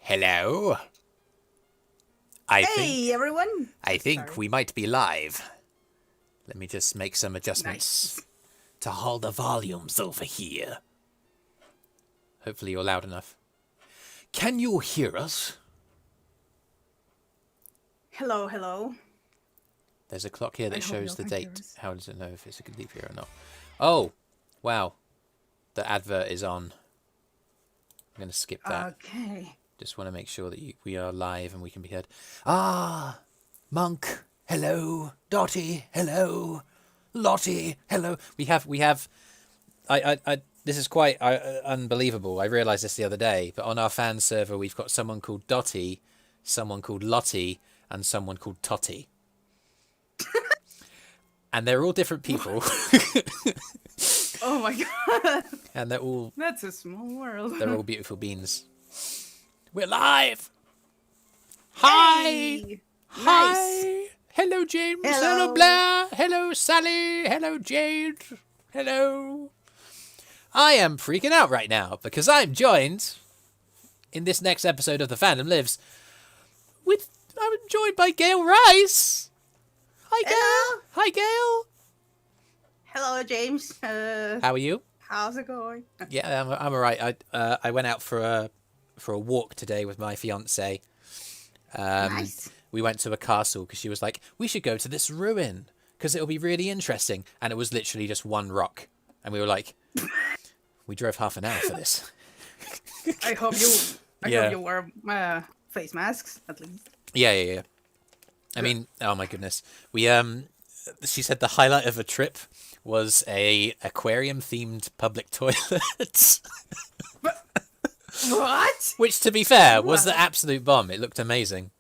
Hello. Hey, everyone. I think we might be live. Let me just make some adjustments to all the volumes over here. Hopefully you're loud enough. Can you hear us? Hello, hello. There's a clock here that shows the date. How does it know if it's a good leap year or not? Oh, wow. The advert is on. I'm going to skip that. Okay. Just want to make sure that we are live and we can be heard. Ah, Monk, hello. Dottie, hello. Lottie, hello. We have. This is quite unbelievable. I realised this the other day, but on our fan server we've got someone called Dottie, someone called Lottie, and someone called Tottie. And they're all different people. Oh my god. And they're all... That's a small world. They're all beautiful beans. We're live! Hi! Hey. Hi! Nice. Hello, James. Hello. Hello, Blair. Hello, Sally. Hello, Jade. Hello. I am freaking out right now because I'm joined in this next episode of The Fandom Lives I'm joined by GaelRice. Hi, Gail. Hello. Hi, Gail. Hello, James. How are you? How's it going? Yeah, I'm alright. I went out for a walk today with my fiance. Nice. We went to a castle because she was like, we should go to this ruin because it'll be really interesting. And it was literally just one rock. And we were like, we drove half an hour for this. I hope you Yeah. hope you wear face masks at least. Yeah. I mean, oh my goodness. She said the highlight of a trip was a aquarium themed public toilet. What? Which, to be fair, was the absolute bomb. It looked amazing.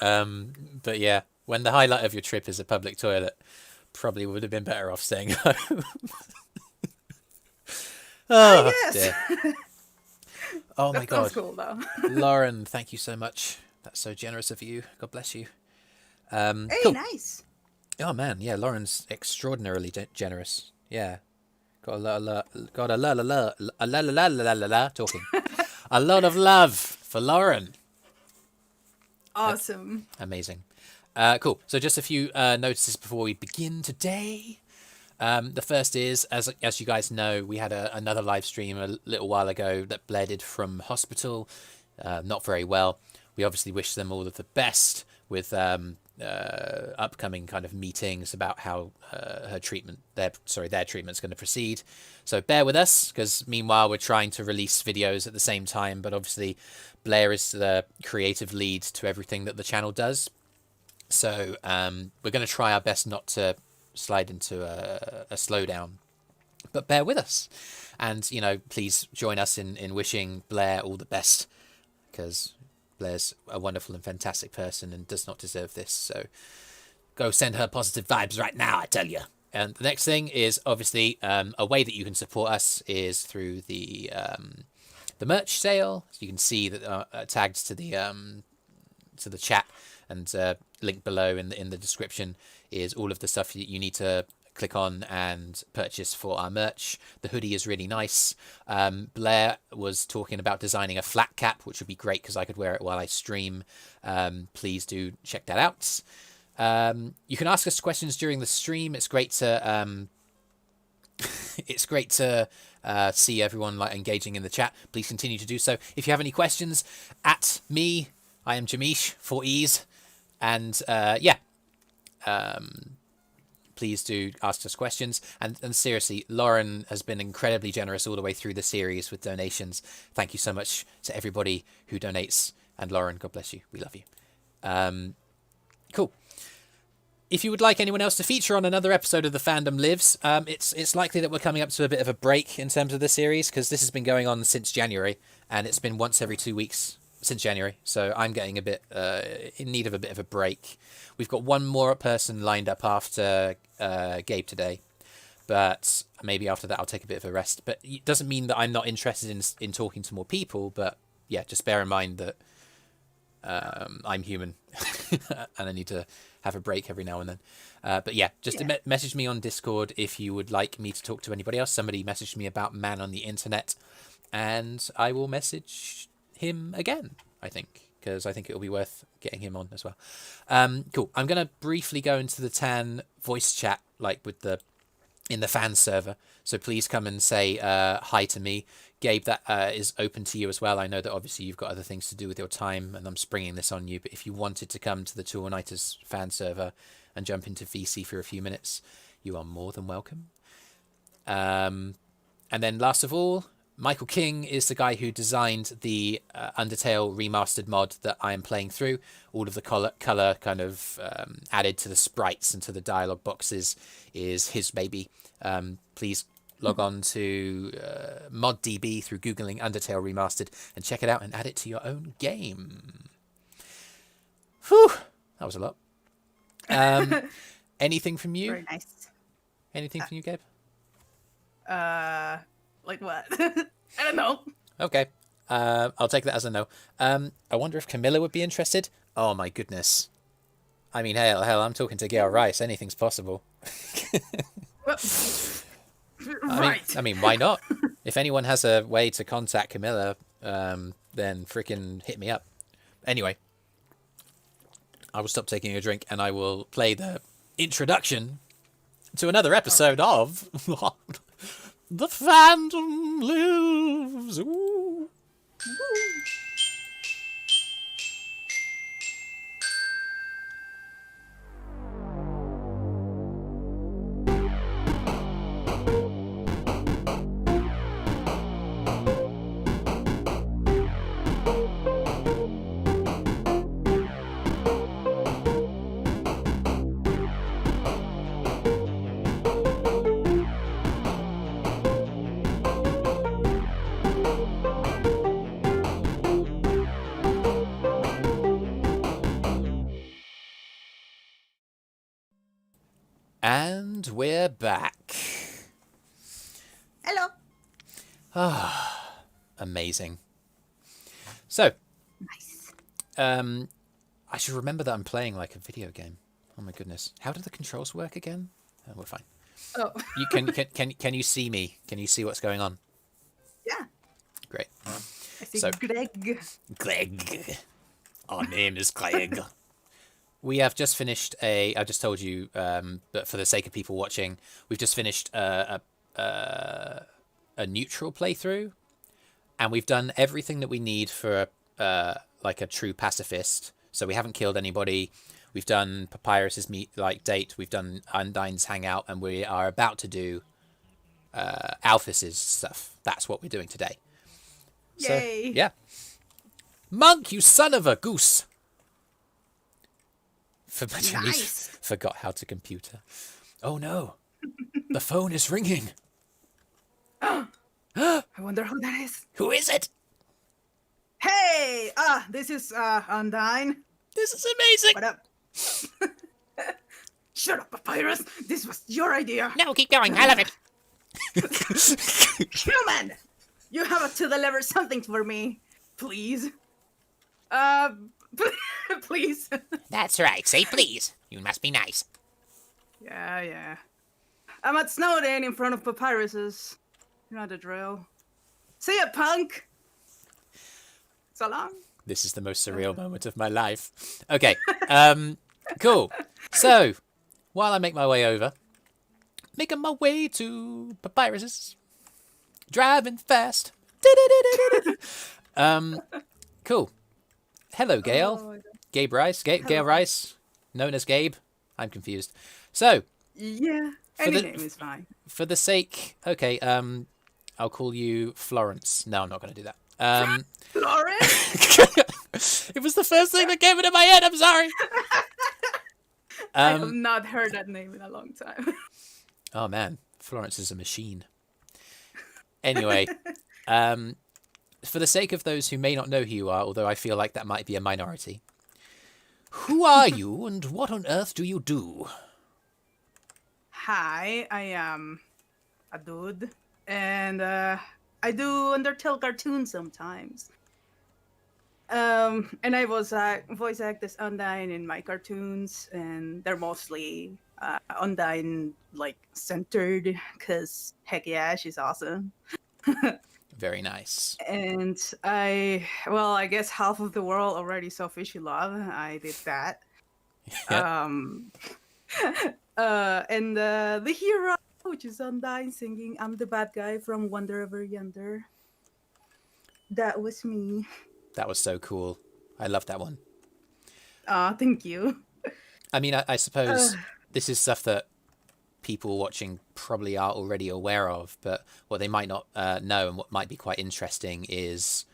But yeah, when the highlight of your trip is a public toilet, probably would have been better off staying home. Oh, Yes. dear. Oh my god. That's cool though. Lauren, thank you so much. That's so generous of you. God bless you. Hey, Cool. nice. Oh man, yeah, Lauren's extraordinarily generous. Yeah. Got a la talking. A lot of love for Lauren. Awesome. Amazing. Cool. So just a few notices before we begin today. The first is, as you guys know, we had another live stream a little while ago that Blair did from hospital. Not very well. We obviously wish them all of the best with upcoming kind of meetings about how their treatment's going to proceed. So bear with us, because meanwhile we're trying to release videos at the same time, but obviously Blair is the creative lead to everything that the channel does. So we're going to try our best not to slide into a slowdown, but bear with us. And, please join us in wishing Blair all the best, because Blair's a wonderful and fantastic person and does not deserve this. So go send her positive vibes right now, I tell you. And the next thing is obviously a way that you can support us is through the merch sale. So you can see that tagged to the chat, and link below in the description is all of the stuff you need to click on and purchase for our merch. The hoodie is really nice. Blair was talking about designing a flat cap, which would be great because I could wear it while I stream. Please do check that out. You can ask us questions during the stream. It's great to see everyone engaging in the chat. Please continue to do so. If you have any questions, at me, I am Jamish, 4 E's, and please do ask us questions. And seriously, Lauren has been incredibly generous all the way through the series with donations. Thank you so much to everybody who donates. And Lauren, God bless you. We love you. Cool. If you would like anyone else to feature on another episode of The Fandom Lives, it's likely that we're coming up to a bit of a break in terms of the series, because this has been going on since January, and it's been once every 2 weeks since January. So I'm getting a bit in need of a bit of a break. We've got one more person lined up after Gabe today, but maybe after that I'll take a bit of a rest. But it doesn't mean that I'm not interested in talking to more people, but yeah, just bear in mind that I'm human and I need to have a break every now and then. But yeah, just message me on Discord if you would like me to talk to anybody else. Somebody messaged me about Man on the Internet, and I will message him again. I think, because I think it'll be worth getting him on as well. Cool. I'm going to briefly go into the Tan voice chat, like in the fan server. So please come and say hi to me. Gabe, that is open to you as well. I know that obviously you've got other things to do with your time, and I'm springing this on you. But if you wanted to come to the TwoAllNighters fan server and jump into VC for a few minutes, you are more than welcome. And then last of all, Michael King is the guy who designed the Undertale Remastered mod that I am playing through. All of the color kind of added to the sprites and to the dialogue boxes is his baby. Please log on to ModDB through Googling Undertale Remastered and check it out and add it to your own game. Whew, that was a lot. Anything from you? Very nice. Anything from you, Gabe? Like what? I don't know. Okay. I'll take that as a no. I wonder if Camilla would be interested. Oh my goodness. I mean, hell, I'm talking to GaelRice. Anything's possible. Right. I mean, why not? If anyone has a way to contact Camilla, then freaking hit me up. Anyway, I will stop taking a drink and I will play the introduction to another episode of The Fandom Lives. Ooh. And we're back. Hello. Amazing. So, Nice. I should remember that I'm playing like a video game. Oh my goodness. How do the controls work again? Oh, we're fine. Oh. You can you see me? Can you see what's going on? Yeah. Great. I see So- Greg. Clegg. Our name is Clegg. We have just finished I just told you, but for the sake of people watching, we've just finished a neutral playthrough, and we've done everything that we need for like a true pacifist. So we haven't killed anybody. We've done Papyrus's date. We've done Undyne's hangout, and we are about to do Alphys's stuff. That's what we're doing today. Yay. So, yeah. Monk, you son of a goose! Nice. Forgot how to computer. Oh no. The phone is ringing. I wonder who that is. Who is it? Hey! This is Undyne. This is amazing. What up? Shut up, Papyrus. This was your idea. No, keep going. I love it. Human! You have to deliver something for me. Please. Please. That's right. Say please. You must be nice. Yeah. I'm at Snowden in front of Papyrus's. You know the drill. See ya, punk! So long. This is the most surreal moment of my life. Okay. Cool. So, while I make my way over, making my way to Papyrus's, driving fast. Cool. Hello, Gail. Oh, GaelRice. GaelRice, known as Gabe. I'm confused. So, yeah. Any name is fine. for the sake, okay, I'll call you Florence. No, I'm not going to do that. Florence? It was the first thing that came into my head. I'm sorry. I have not heard that name in a long time. Oh man, Florence is a machine. Anyway, for the sake of those who may not know who you are, although I feel like that might be a minority, who are you and what on earth do you do? Hi, I am a dude, and I do Undertale cartoons sometimes. And I was voice act as Undyne in my cartoons, and they're mostly Undyne like centered, cause heck yeah, she's awesome. Very nice. And I guess half of the world already saw Fishy Love. I did that. Yeah. Um, and the hero, which is Undyne singing "I'm the bad guy from Wonder Over Yonder." That was me. That was so cool. I love that one. Thank you. I mean, I Uh, suppose this is stuff that people watching probably are already aware of, but what they might not know and what might be quite interesting is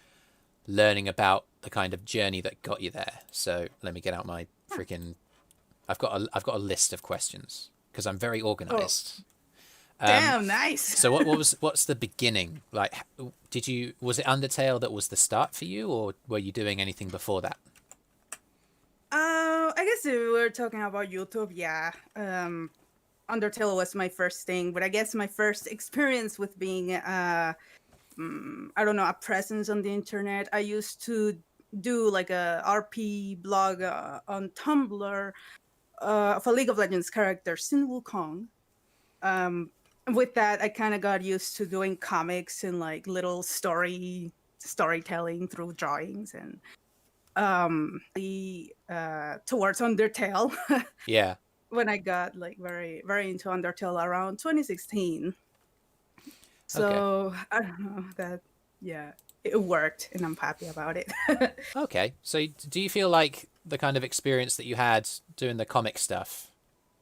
learning about the kind of journey that got you there. So let me get out my freaking. I've got a list of questions because I'm very organized. Damn, nice. So what's the beginning like? Was it Undertale that was the start for you, or were you doing anything before that? I guess if we were talking about YouTube, yeah. Undertale was my first thing, but I guess my first experience with being, I don't know, a presence on the internet. I used to do like a RP blog on Tumblr of a League of Legends character, Sin Wukong. With that, I kind of got used to doing comics and like little storytelling through drawings and towards Undertale. Yeah. When I got like very very into Undertale around 2016. So Okay. I don't know that yeah, it worked and I'm happy about it. Okay. So do you feel like the kind of experience that you had doing the comic stuff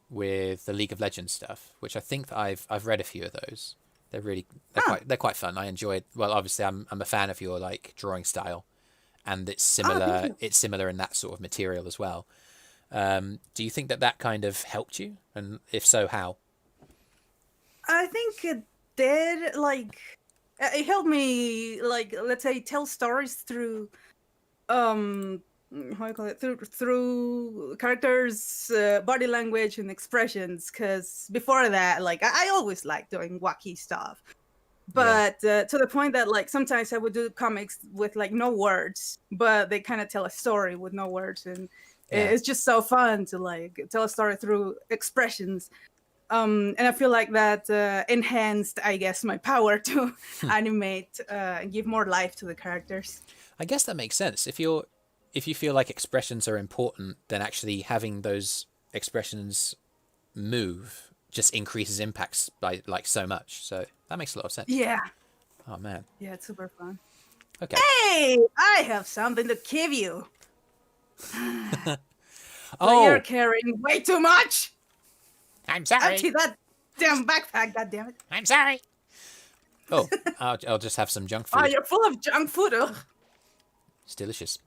with the League of Legends stuff, which I think that I've read a few of those. They're quite fun. I enjoyed. Well, obviously, I'm a fan of your like drawing style, and it's Thank similar. you. It's similar in that sort of material as well. Do you think that kind of helped you, and if so, how? I think it did like it helped me like let's say tell stories through how you call it through characters body language and expressions because before that like I always liked doing wacky stuff Yeah. but to the point that like sometimes I would do comics with like no words but they kind of tell a story with no words and Yeah. it's just so fun to like tell a story through expressions and I feel like that enhanced I guess my power to animate and give more life to the characters. I guess that makes sense. If you feel like expressions are important, then actually having those expressions move just increases impacts by like so much. So that makes a lot of sense. Yeah. Oh man. Yeah, it's super fun. Okay. Hey, I have something to give you. But you're Oh, carrying way too much. I'm Empty sorry. that damn backpack, goddammit. I'm sorry. Oh, I'll just have some junk Oh, food. you're full of junk food. Ugh. It's delicious.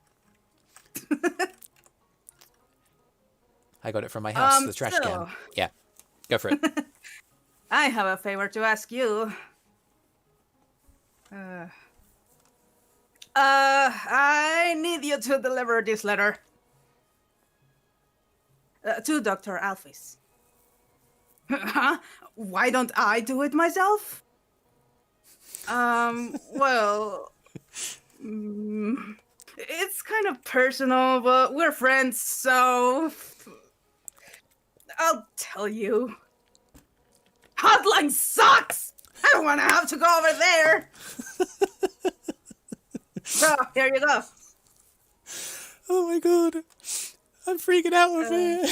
I got it from my house, the trash can. So Yeah, go for it. I have a favor to ask you. I need you to deliver this letter to Dr. Alphys. Huh? Why don't I do it myself? Well, it's kind of personal, but we're friends, so I'll tell you. Hotline sucks! I don't want to have to go over there. So, here you go. Oh my god, I'm freaking out over here.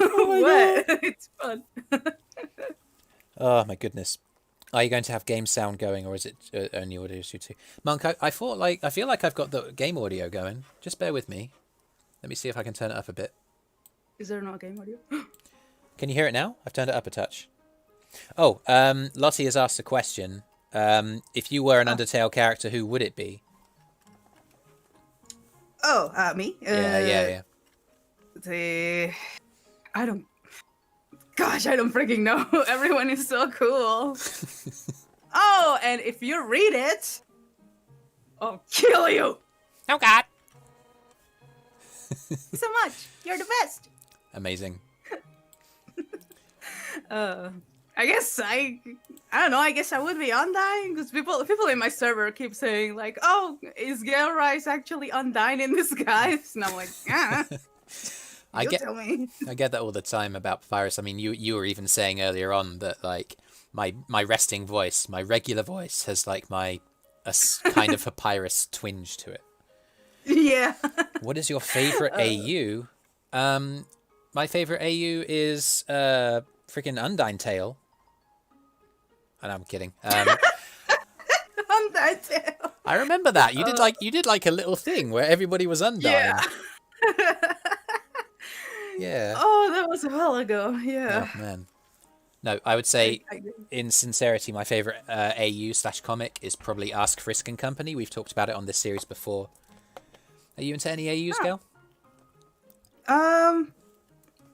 Oh my What? god. It's fun. Oh my goodness. Are you going to have game sound going, or is it only audio issue too? Monk, I feel like I've got the game audio going. Just bear with me. Let me see if I can turn it up a bit. Is there no game audio? Can you hear it now? I've turned it up a touch. Oh, Lottie has asked a question. If you were an Undertale character, who would it be? Oh, me? Yeah. I don't. Gosh, I don't freaking know. Everyone is so cool. Oh, and if you read it, I'll kill you. Oh god. Thank you so much. You're the best. Amazing. I guess I don't know. I guess I would be Undyne because people in my server keep saying like, "Oh, is GaelRice actually Undyne in disguise?" And I'm like, "Yeah." Tell me. I get that all the time about Papyrus. I mean, you were even saying earlier on that like my resting voice, my regular voice, has like kind of papyrus twinge to it. Yeah. What is your favorite AU? My favorite AU is freaking Undertale. And I'm kidding. Undertale. I remember that you did like a little thing where everybody was Undyne. Yeah. Yeah. Oh, that was a while ago. Yeah. Oh man. No, I would say, I in sincerity, my favorite AU/comic is probably Ask Frisk and Company. We've talked about it on this series before. Are you into any AUs, Gail? I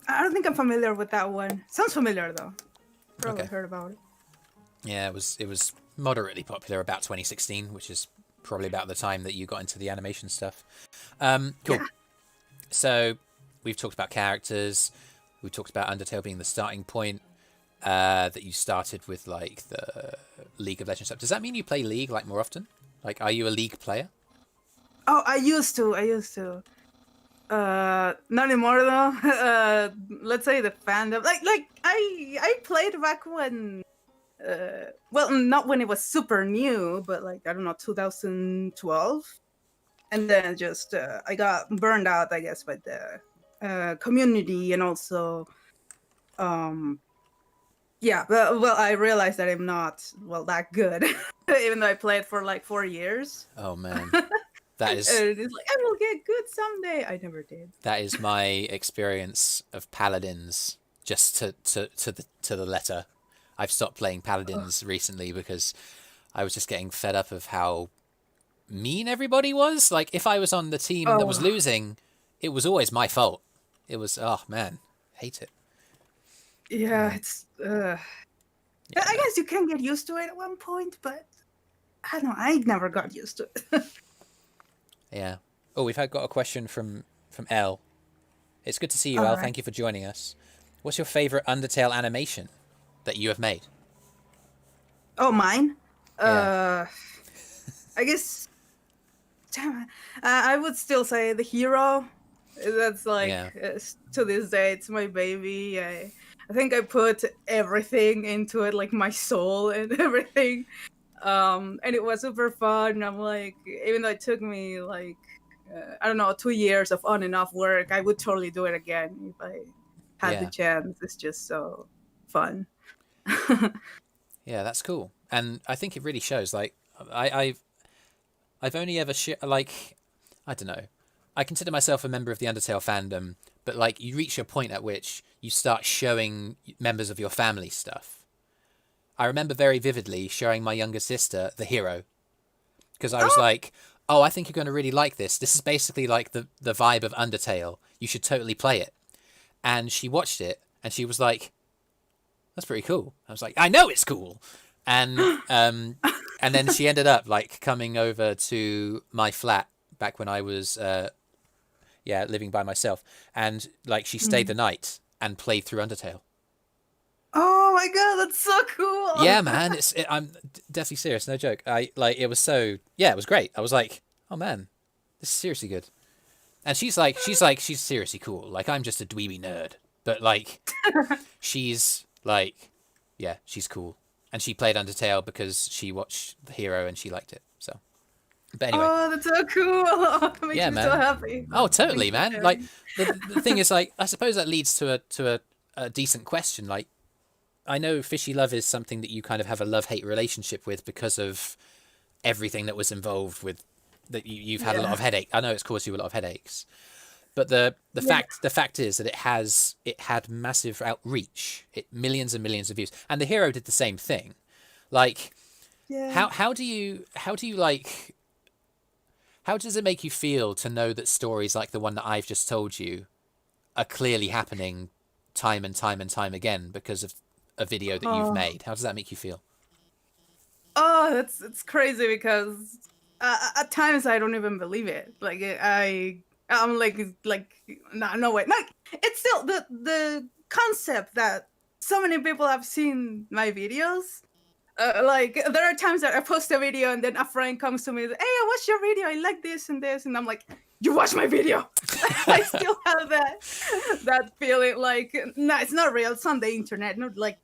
don't think I'm familiar with that one. Sounds familiar though. Probably Okay. heard about it. Yeah, it was moderately popular about 2016, which is probably about the time that you got into the animation stuff. Cool. Yeah. So we've talked about characters. We talked about Undertale being the starting point. That you started with like the League of Legends stuff. Does that mean you play League like more often? Like, are you a League player? Oh, I used to. Not anymore though. Let's say the fandom. Like I played back when. Well, not when it was super new, but like I don't know, 2012, and then just I got burned out, I guess, by the community, and also, yeah. Well, I realized that I'm not that good, even though I played for like 4 years. Oh man, that is And it's like I will get good someday. I never did. that is my experience of Paladins. Just to the letter. I've stopped playing Paladins recently because I was just getting fed up of how mean everybody was. Like, if I was on the team that was losing, it was always my fault. It was, oh man, hate it. Yeah, it's. I guess you can get used to it at one point, but I don't know. I never got used to it. Yeah. Oh, we've got a question from Elle. It's good to see you, All Elle. right. Thank you for joining us. What's your favorite Undertale animation that you have made? Oh, mine? Yeah. I guess. Damn it. I would still say the hero. That's like, Yeah. to this day, it's my baby. I think I put everything into it, like my soul and everything. And it was super fun. I'm like, even though it took me like, I don't know, 2 years of on and off work, I would totally do it again if I had the Yeah. chance. It's just so fun. Yeah, that's cool, and I think it really shows. Like, I've only ever like, I don't know. I consider myself a member of the Undertale fandom, but like, you reach a point at which you start showing members of your family stuff. I remember very vividly showing my younger sister the hero, because I was like, "Oh, I think you're going to really like this. This is basically like the vibe of Undertale. You should totally play it." And she watched it, and she was like, "That's pretty cool." I was like, "I know it's cool," and then she ended up like coming over to my flat back when I was living by myself, and like she stayed the night and played through Undertale. Oh my god, that's so cool! Yeah, man, I'm definitely serious, no joke. It was it was great. I was like, "Oh man, this is seriously good." And she's seriously cool. Like, I'm just a dweeby nerd, but like, she's like, yeah, she's cool. And she played Undertale because she watched the hero and she liked it. So, but anyway. Oh, that's so cool! Oh, it makes Yeah, me man. so happy. Oh, totally, Thanks for man. Like, sharing. the thing is, like, I suppose that leads to a decent question. Like, I know Fishy Love is something that you kind of have a love-hate relationship with because of everything that was involved with that. You've had a lot of headache. I know it's caused you a lot of headaches. But the fact is that it had massive outreach, millions and millions of views, and the hero did the same thing. Like, how do you like? How does it make you feel to know that stories like the one that I've just told you are clearly happening time and time and time again because of a video that you've made? How does that make you feel? Oh, it's crazy because at times I don't even believe it. Like I'm like no way. Like, it's still the concept that so many people have seen my videos. Like, there are times that I post a video and then a friend comes to me and says, "Hey, I watched your video. I like this and this," and I'm like, "You watched my video?" I still have that feeling like, no, it's not real. It's on the internet. Not like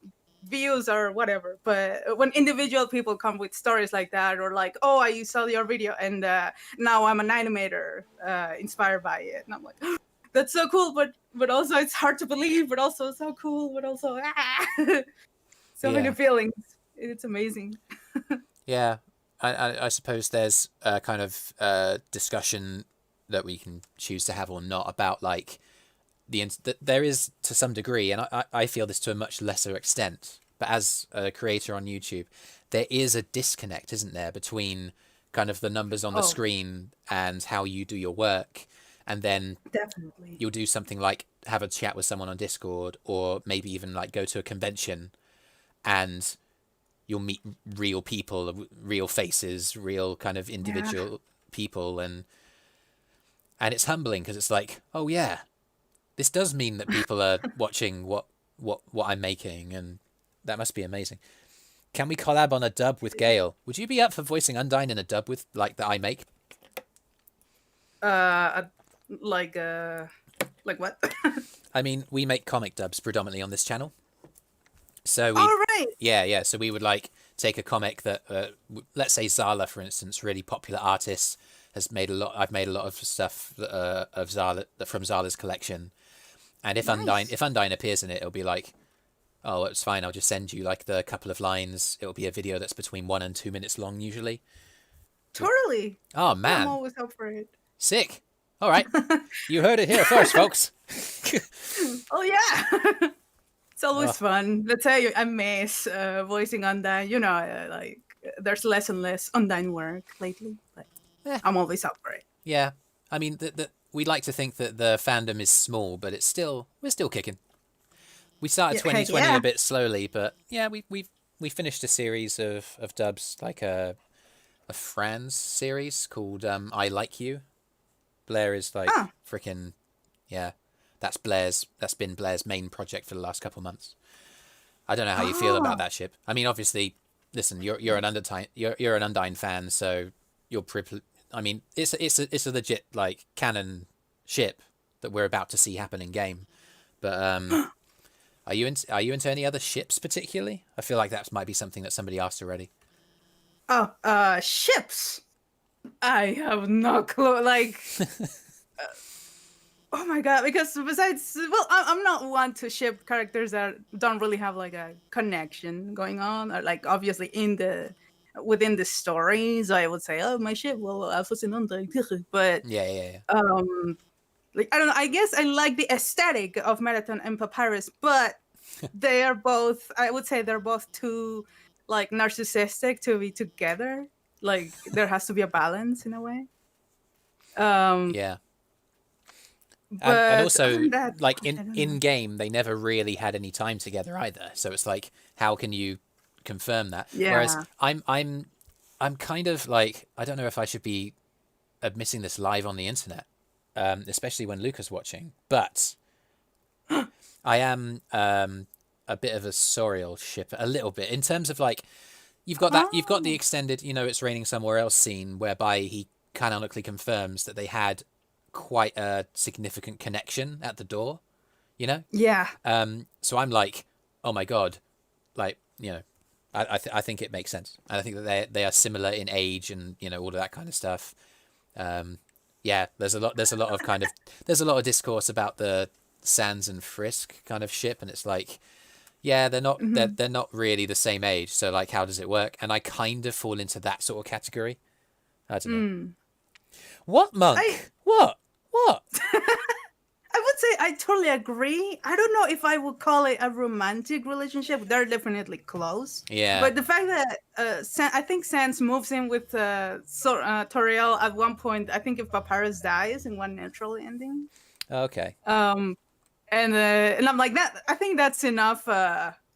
views or whatever. But when individual people come with stories like that, or like, oh, I saw your video and now I'm an animator inspired by it, and I'm like, that's so cool, but also it's hard to believe, but also so cool, but also so many feelings. It's amazing. Yeah, I suppose there's a kind of discussion that we can choose to have or not about like there is to some degree, and I feel this to a much lesser extent, but as a creator on YouTube, there is a disconnect, isn't there, between kind of the numbers on the screen and how you do your work, and then definitely you'll do something like have a chat with someone on Discord, or maybe even like go to a convention, and you'll meet real people, real faces, real kind of individual people, and it's humbling because it's like, oh yeah, this does mean that people are watching what I'm making, and that must be amazing. Can we collab on a dub with Gail? Would you be up for voicing Undyne in a dub with like that I make? Like what? I mean, we make comic dubs predominantly on this channel. So yeah. So we would like take a comic that, let's say Zala, for instance, really popular artist, has made a lot. I've made a lot of stuff of Zala from Zala's collection, and if Undyne appears in it, it'll be like, oh, it's fine. I'll just send you like the couple of lines. It'll be a video that's between 1 and 2 minutes long usually. Totally. Oh man, I'm always up for it. Sick. All right, you heard it here first, folks. Oh yeah. It's always fun. Let's say I miss voicing Undyne. You know, like there's less and less Undyne work lately, but I'm always up for it. Yeah, I mean, we like to think that the fandom is small, but we're still kicking. We started 2020 a bit slowly, but yeah, we finished a series of dubs, like a Franz series called I Like You. Blair is like freaking, yeah. That's been Blair's main project for the last couple of months. I don't know how you feel about that ship. I mean, obviously, listen, you're an Undyne fan, so you're I mean, it's a legit like canon ship that we're about to see happen in game. But are you into any other ships particularly? I feel like that might be something that somebody asked already. Oh, ships. I have no clue. Like. Oh my god! Because besides, well, I'm not one to ship characters that don't really have like a connection going on, or like obviously within the story. So I would say, oh, my ship, well, I was in Undertale, but yeah. like I don't know. I guess I like the aesthetic of Marathon and Papyrus, but they are both. I would say they're both too like narcissistic to be together. Like there has to be a balance in a way. Yeah. And also, like in game, they never really had any time together either. So it's like, how can you confirm that? Yeah. Whereas I'm kind of like, I don't know if I should be admitting this live on the internet, especially when Luca's watching, but I am a bit of a Soriel shipper, a little bit, in terms of like, you've got the extended, it's raining somewhere else scene whereby he canonically confirms that they had quite a significant connection at the door, Yeah. So I'm like, oh my god, like, I think it makes sense, and I think that they are similar in age and all of that kind of stuff. Yeah, there's a lot of discourse about the Sans and Frisk kind of ship, and it's like, yeah, they're not they're not really the same age, so like, how does it work? And I kind of fall into that sort of category. I don't know. What, Monk? What? I would say I totally agree. I don't know if I would call it a romantic relationship. They're definitely close. Yeah. But the fact that I think Sans moves in with Toriel at one point, I think if Papyrus dies in one natural ending. Okay. And I'm like that. I think that's enough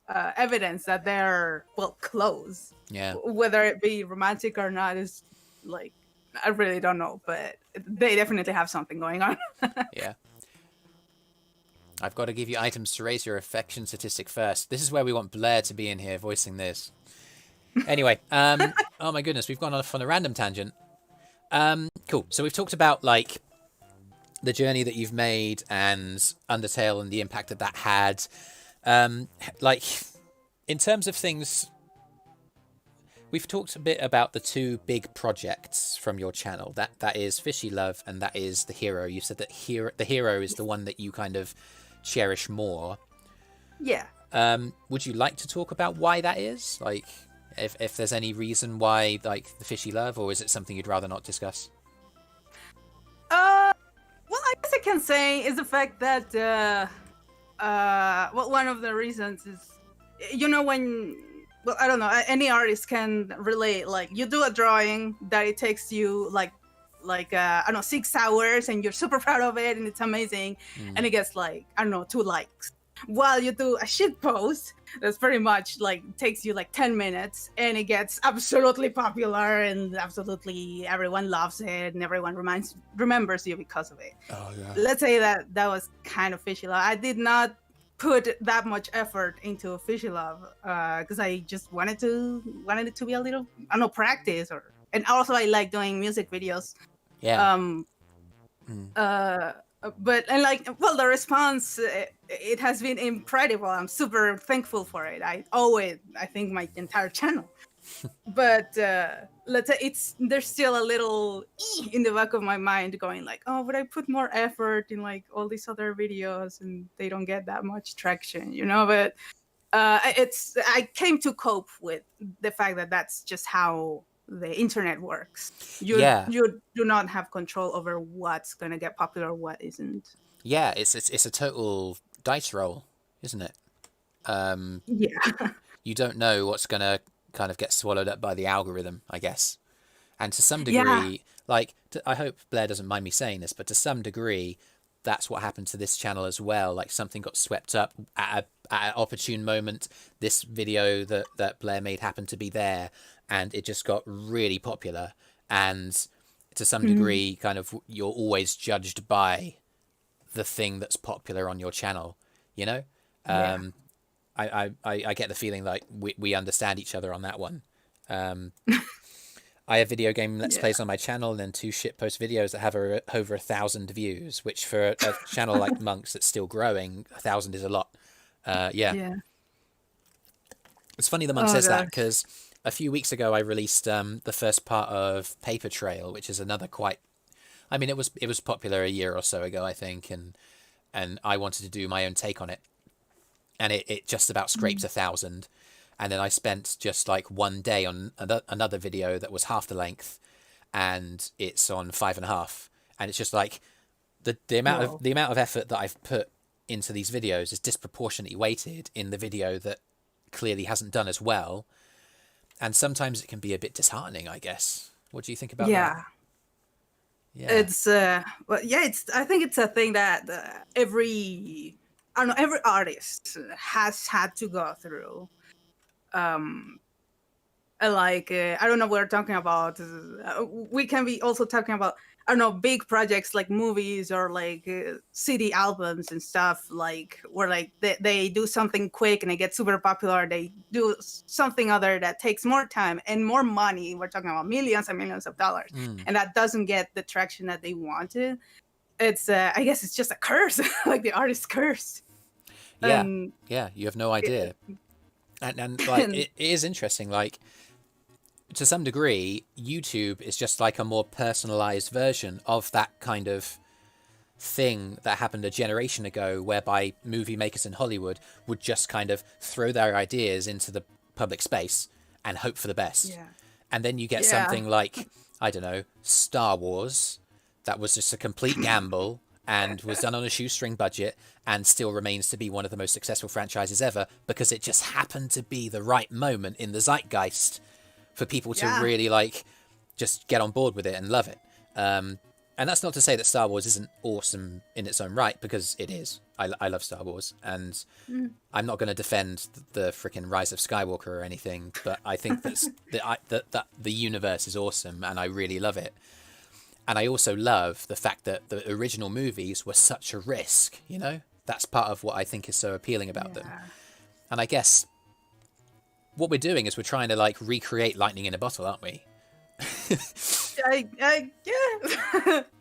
evidence that they're close. Yeah. Whether it be romantic or not is like, I really don't know, but they definitely have something going on. Yeah. I've got to give you items to raise your affection statistic first. This is where we want Blair to be in here voicing this. Anyway, oh my goodness, we've gone off on a random tangent. Cool. So we've talked about like the journey that you've made and Undertale and the impact that had. Like, in terms of things, we've talked a bit about the two big projects from your channel. That is Fishy Love and that is The Hero. You said that the Hero is the one that you kind of cherish more. Yeah. Would you like to talk about why that is? Like, if there's any reason why, like, the Fishy Love, or is it something you'd rather not discuss? Well, I guess I can say is the fact that well, one of the reasons is, when, well, I don't know, any artist can relate. Like, you do a drawing that it takes you like I don't know, 6 hours, and you're super proud of it, and it's amazing, and it gets like, I don't know, 2 likes. While you do a shit post that's pretty much like takes you like 10 minutes, and it gets absolutely popular, and absolutely everyone loves it, and everyone remembers you because of it. Oh yeah. Let's say that was kind of Fishy Love. I did not put that much effort into Fishy Love because I just wanted it to be a little, I don't know, practice, and also I like doing music videos. Yeah. But and like, well, the response, it has been incredible. I'm super thankful for it. I think my entire channel. But let's say there's still a little in the back of my mind going like, oh, but I put more effort in like all these other videos and they don't get that much traction, But I came to cope with the fact that that's just how the internet works. You do not have control over what's gonna get popular, what isn't. Yeah, it's a total dice roll, isn't it? Yeah. You don't know what's gonna kind of get swallowed up by the algorithm, I guess. And to some degree, I hope Blair doesn't mind me saying this, but to some degree, that's what happened to this channel as well. Like, something got swept up at an opportune moment. This video that Blair made happened to be there, and it just got really popular. And to some degree, kind of, you're always judged by the thing that's popular on your channel, Yeah. I get the feeling like we understand each other on that one. I have video game Let's Plays on my channel, and then 2 shitpost videos that have over 1,000 views, which for a channel like Monk's that's still growing, 1,000 is a lot. Yeah. It's funny the Monk says that, because a few weeks ago I released the first part of Paper Trail, which is another it was popular a year or so ago, I think, and I wanted to do my own take on it. And it just about scraped 1,000. And then I spent just like one day on another video that was half the length, and it's on 5.5. And it's just like the amount of effort that I've put into these videos is disproportionately weighted in the video that clearly hasn't done as well. And sometimes it can be a bit disheartening, I guess. What do you think about that? Yeah. It's I think it's a thing that every artist has had to go through. I don't know, we're talking about, we can be also talking about, I don't know, big projects like movies or like CD albums and stuff, like where like they do something quick and it gets super popular. They do something other that takes more time and more money. We're talking about millions and millions of dollars, and that doesn't get the traction that they wanted. It's I guess it's just a curse, like the artist's curse. Yeah, you have no idea. And like, it is interesting, like, to some degree, YouTube is just like a more personalized version of that kind of thing that happened a generation ago, whereby movie makers in Hollywood would just kind of throw their ideas into the public space and hope for the best. Yeah. And then you get something like, I don't know, Star Wars, that was just a complete gamble and was done on a shoestring budget and still remains to be one of the most successful franchises ever, because it just happened to be the right moment in the zeitgeist for people to really like just get on board with it and love it. And that's not to say that Star Wars isn't awesome in its own right, because it is. I love Star Wars, and I'm not going to defend the freaking Rise of Skywalker or anything, but I think that the universe is awesome and I really love it. And I also love the fact that the original movies were such a risk, That's part of what I think is so appealing about them. And I guess what we're doing is we're trying to like recreate lightning in a bottle, aren't we? Yeah.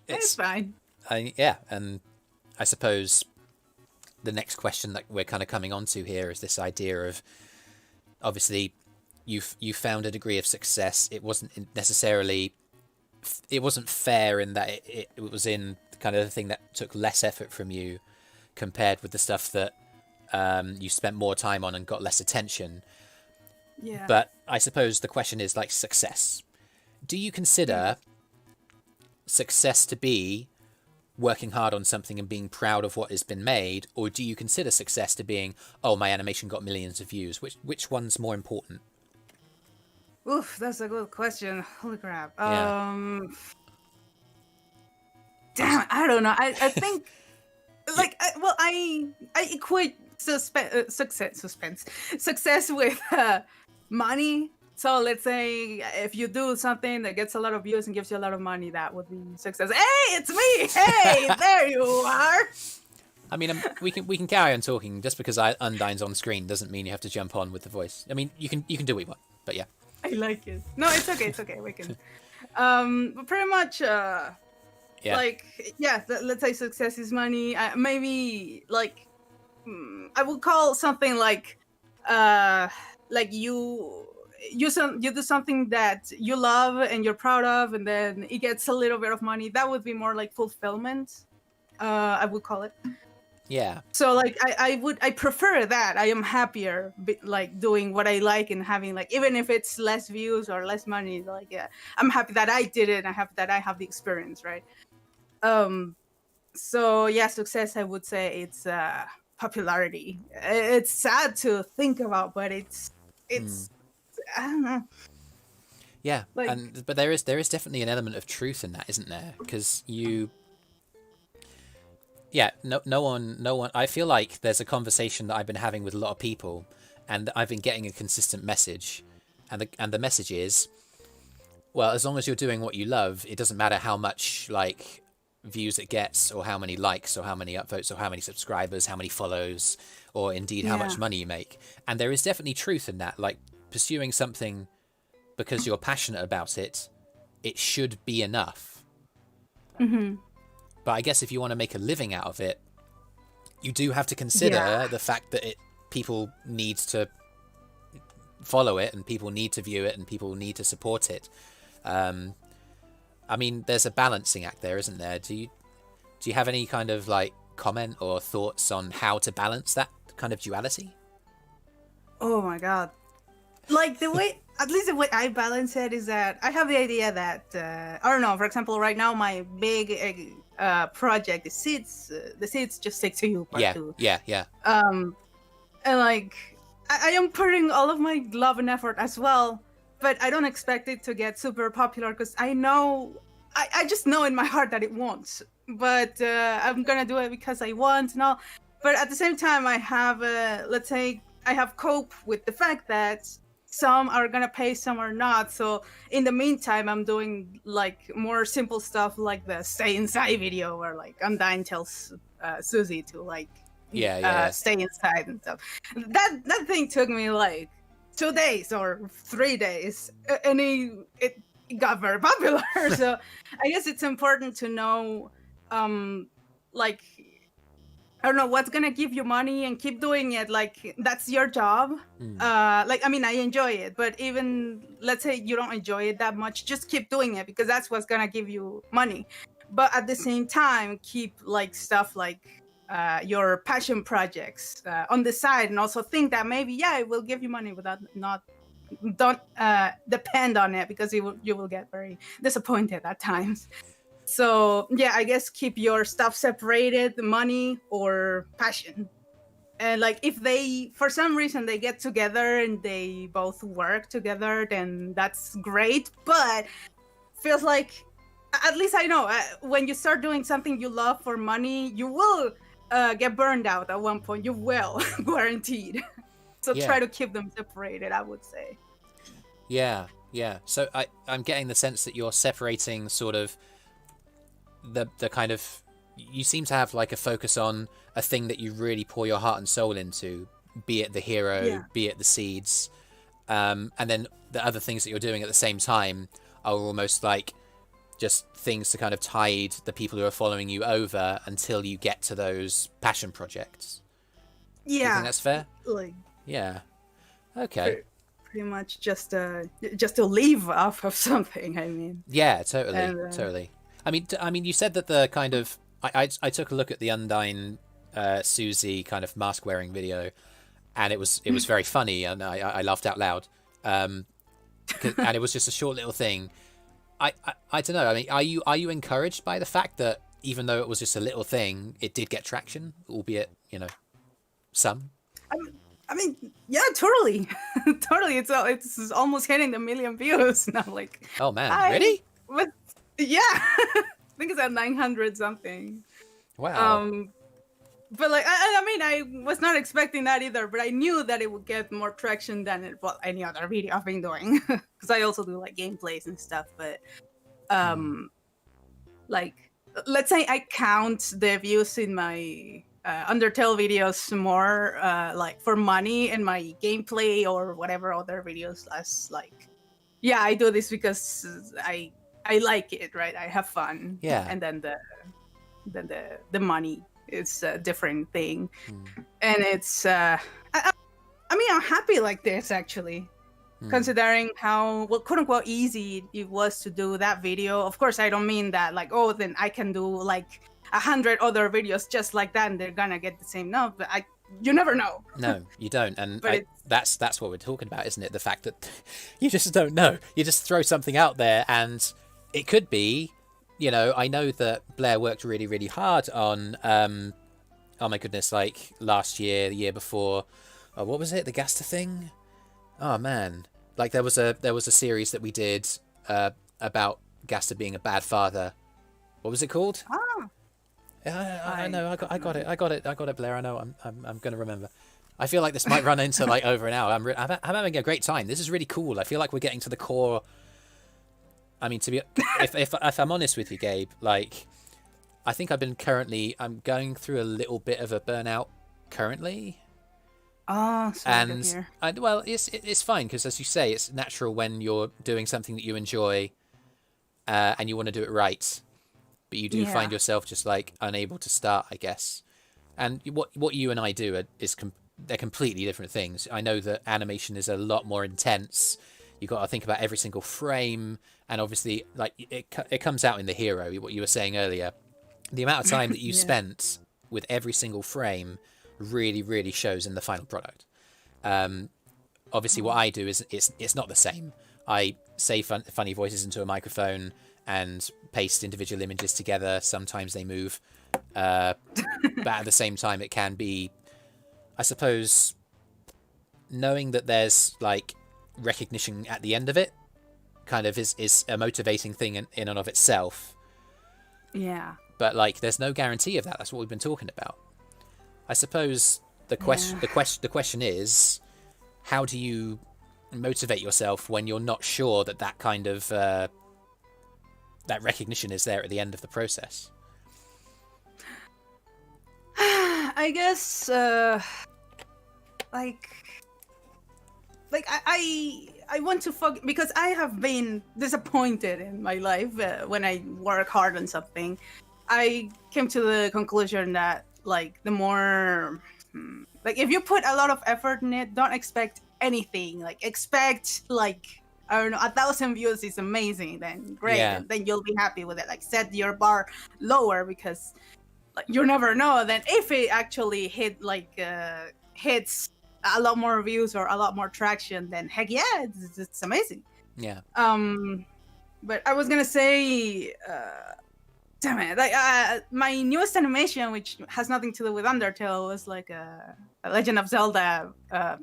It's fine. And I suppose the next question that we're kind of coming on to here is this idea of obviously you found a degree of success. It wasn't necessarily, it wasn't fair in that it was in kind of the thing that took less effort from you compared with the stuff that you spent more time on and got less attention. Yeah. But I suppose the question is like success. Do you consider success to be working hard on something and being proud of what has been made, or do you consider success to being, oh, my animation got millions of views? Which one's more important? Oof, that's a good question. Holy crap. Yeah. Damn, I don't know. I think like I equate success with money. So let's say if you do something that gets a lot of views and gives you a lot of money, that would be success. Hey, it's me. Hey, there you are. I mean, we can carry on talking. Just because Undyne's on screen doesn't mean you have to jump on with the voice. I mean, you can do what you want, but yeah. I like it. No, it's okay. It's okay. We can. But pretty much. Like, yeah. Let's say success is money. Maybe like, I would call something like you do something that you love and you're proud of, and then it gets a little bit of money. That would be more like fulfillment. I would call it. Yeah. So like I prefer that. I am happier like doing what I like and having like, even if it's less views or less money, like yeah, I'm happy that I did it. I have the experience, right? So yeah, success, I would say it's popularity. It's sad to think about, but it's I don't know. Yeah, like, but there is definitely an element of truth in that, isn't there? Because no one. I feel like there's a conversation that I've been having with a lot of people, and I've been getting a consistent message, and the message is, well, as long as you're doing what you love, it doesn't matter how much like views it gets, or how many likes, or how many upvotes, or how many subscribers, how many follows, or indeed how much money you make. And there is definitely truth in that. Like, pursuing something because you're passionate about it, it should be enough. Mm-hmm. But I guess if you want to make a living out of it, you do have to consider the fact that people need to follow it, and people need to view it, and people need to support it. I mean, there's a balancing act there, isn't there? Do you have any kind of like comment or thoughts on how to balance that kind of duality? Oh my god. Like the way, at least the way I balance it is that I have the idea that, I don't know, for example, right now my big project, the seeds just stick to you part 2. Yeah. And like, I am putting all of my love and effort as well, but I don't expect it to get super popular because I know, I just know in my heart that it won't. But I'm gonna do it because I want and all. But at the same time, I have, let's say, I have cope with the fact that some are gonna pay, some are not. So in the meantime, I'm doing like more simple stuff like the stay inside video, where like Undyne tells Susie to like stay inside and stuff. That thing took me like 2 days or 3 days, and it got very popular. So I guess it's important to know, like, I don't know what's gonna give you money, and keep doing it. Like, that's your job. Like, I mean, I enjoy it, but even let's say you don't enjoy it that much, just keep doing it because that's what's gonna give you money. But at the same time, keep like stuff like your passion projects on the side, and also think that maybe it will give you money, without don't depend on it, because you will get very disappointed at times. So yeah, I guess keep your stuff separated, money or passion. And like, if they, for some reason, they get together and they both work together, then that's great. But feels like, at least I know, when you start doing something you love for money, you will get burned out at one point. You will, guaranteed. So try to keep them separated, I would say. Yeah. So I'm getting the sense that you're separating sort of the kind of, you seem to have like a focus on a thing that you really pour your heart and soul into, be it the hero, be it the seeds, and then the other things that you're doing at the same time are almost like just things to kind of tide the people who are following you over until you get to those passion projects. Do you think that's fair? Like, yeah. Okay. pretty much just to leave off of something. I mean, Yeah, totally, and, totally. I mean, you said that the kind of I took a look at the Undyne Susie kind of mask wearing video, and it was very funny, and I laughed out loud. And it was just a short little thing. I don't know. I mean, are you encouraged by the fact that even though it was just a little thing, it did get traction, albeit some? I mean, yeah, totally, totally. It's almost hitting the 1,000,000 views now. Like, Oh man, really? Yeah, I think it's at 900 something. Wow. But like, I mean, I was not expecting that either. But I knew that it would get more traction than any other video I've been doing, because I also do like gameplays and stuff. But like, let's say I count the views in my Undertale videos more like for money, and my gameplay or whatever other videos as like, yeah, I do this because I like it, right? I have fun. Yeah. And then the money is a different thing. And it's I mean, I'm happy like this actually. Considering how quote unquote easy it was to do that video. Of course, I don't mean that like, oh, then I can do like 100 other videos just like that and they're gonna get the same number. But you never know. No, you don't, and But that's what we're talking about, isn't it? The fact that you just don't know. You just throw something out there, and it could be, I know that Blair worked really, really hard on, oh my goodness, like last year, the year before, what was it? The Gaster thing? Oh man, like there was a series that we did about Gaster being a bad father. What was it called? I know. I got it, Blair. I know. I'm gonna remember. I feel like this might run into like over an hour. I'm having a great time. This is really cool. I feel like we're getting to the core. I mean, if I'm honest with you, Gabe, like I think I'm going through a little bit of a burnout currently. Oh, and well, it's fine because, as you say, it's natural when you're doing something that you enjoy, and you want to do it right. But you do find yourself just like unable to start, I guess. And what you and I do they're completely different things. I know that animation is a lot more intense. You got to think about every single frame, and obviously, like it comes out in the hero. What you were saying earlier, the amount of time that you spent with every single frame really, really shows in the final product. Obviously, what I do is it's not the same. I say funny voices into a microphone and paste individual images together. Sometimes they move, but at the same time, it can be, I suppose, knowing that there's like recognition at the end of it kind of is a motivating thing in and of itself. Yeah. But like, there's no guarantee of that. That's what we've been talking about. I suppose the question is, how do you motivate yourself when you're not sure that kind of that recognition is there at the end of the process? I guess like I want to because I have been disappointed in my life when I work hard on something. I came to the conclusion that like the more like if you put a lot of effort in it, don't expect anything. Like expect like, I don't know, 1,000 views is amazing, then great, and then you'll be happy with it. Like set your bar lower because like you never know. Then if it actually hits a lot more views or a lot more traction, then heck yeah, it's amazing. Yeah. But I was gonna say, damn it, like my newest animation, which has nothing to do with Undertale, was like a Legend of Zelda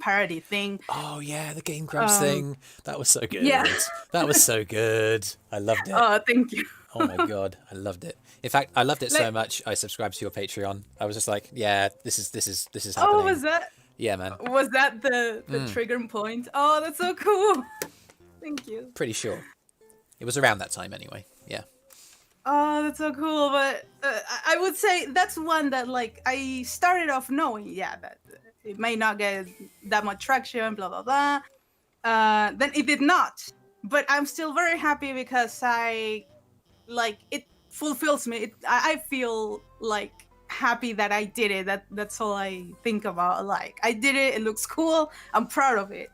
parody thing. Oh yeah, the Game Grumps thing. That was so good. Yeah. That was so good. I loved it. Oh, thank you. Oh my god, I loved it. In fact, I loved it so much I subscribed to your Patreon. I was just like, yeah, this is happening. Oh, was that? Yeah, man. Was that the trigger point? Oh, that's so cool. Thank you. Pretty sure. It was around that time anyway. Yeah. Oh, that's so cool. But I would say that's one that like I started off knowing, that it may not get that much traction, blah, blah, blah. Then it did not. But I'm still very happy because it fulfills me. I feel like happy that I did it. That's all I think about. Like I did it. It looks cool. I'm proud of it.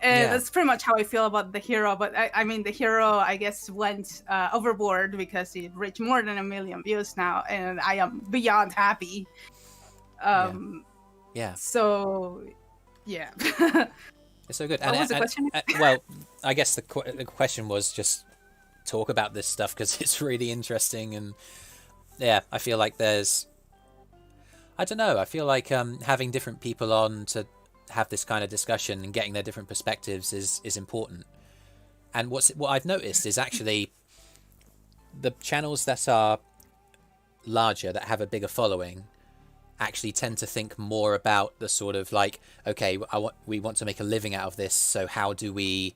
And Yeah. that's pretty much how I feel about the hero. But I mean, the hero, I guess, went overboard because it reached more than 1 million views now, and I am beyond happy. Yeah. Yeah. So, yeah. It's so good. What was the question? Well, I guess the question was just talk about this stuff because it's really interesting, and yeah, I feel like there's, I don't know, I feel like having different people on to have this kind of discussion and getting their different perspectives is important. And what I've noticed is actually the channels that are larger, that have a bigger following, actually tend to think more about the sort of like, okay, we want to make a living out of this, so how do we